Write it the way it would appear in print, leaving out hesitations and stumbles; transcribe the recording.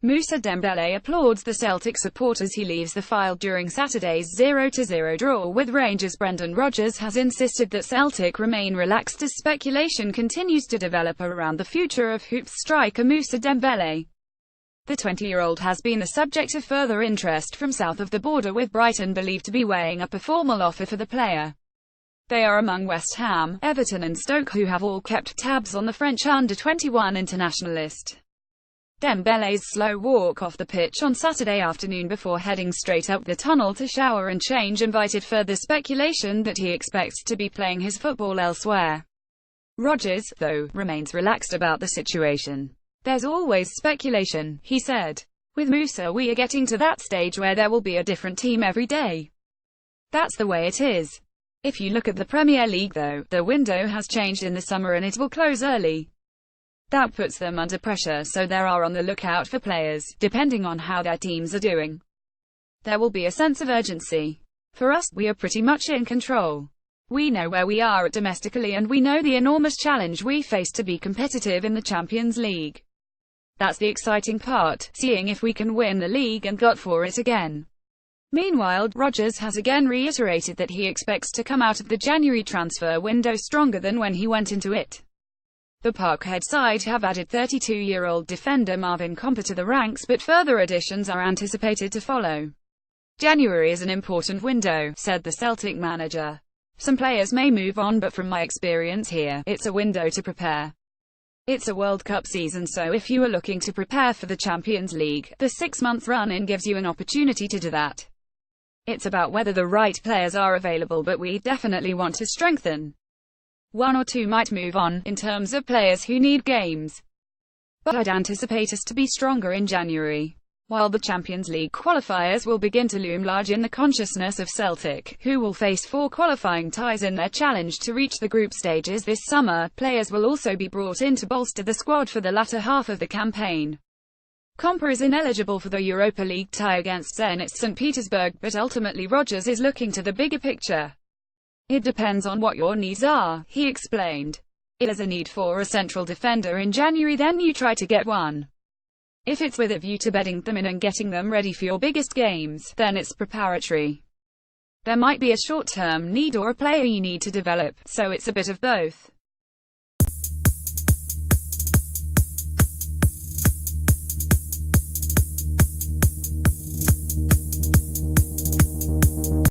Moussa Dembele applauds the Celtic support as he leaves the field during Saturday's 0-0 draw with Rangers. Brendan Rodgers has insisted that Celtic remain relaxed as speculation continues to develop around the future of Hoops striker Moussa Dembele. The 20-year-old has been the subject of further interest from south of the border, with Brighton believed to be weighing up a formal offer for the player. They are among West Ham, Everton and Stoke, who have all kept tabs on the French under-21 internationalist. Dembele's slow walk off the pitch on Saturday afternoon before heading straight up the tunnel to shower and change invited further speculation that he expects to be playing his football elsewhere. Rodgers, though, remains relaxed about the situation. "There's always speculation," he said. "With Moussa we are getting to that stage where there will be a different team every day. That's the way it is. If you look at the Premier League though, the window has changed in the summer and it will close early. That puts them under pressure, so they are on the lookout for players, depending on how their teams are doing. There will be a sense of urgency. For us, we are pretty much in control. We know where we are at domestically and we know the enormous challenge we face to be competitive in the Champions League. That's the exciting part, seeing if we can win the league and go for it again." Meanwhile, Rodgers has again reiterated that he expects to come out of the January transfer window stronger than when he went into it. The Parkhead side have added 32-year-old defender Marvin Compper to the ranks, but further additions are anticipated to follow. "January is an important window," said the Celtic manager. "Some players may move on, but from my experience here, it's a window to prepare. It's a World Cup season, so if you are looking to prepare for the Champions League, the 6-month run-in gives you an opportunity to do that. It's about whether the right players are available, but we definitely want to strengthen. One or two might move on, in terms of players who need games. But I'd anticipate us to be stronger in January." While the Champions League qualifiers will begin to loom large in the consciousness of Celtic, who will face 4 qualifying ties in their challenge to reach the group stages this summer, players will also be brought in to bolster the squad for the latter half of the campaign. Compper is ineligible for the Europa League tie against Zenit St. Petersburg, but ultimately Rodgers is looking to the bigger picture. "It depends on what your needs are," he explained. "If there's a need for a central defender in January, then you try to get one. If it's with a view to bedding them in and getting them ready for your biggest games, then it's preparatory. There might be a short-term need or a player you need to develop, so it's a bit of both."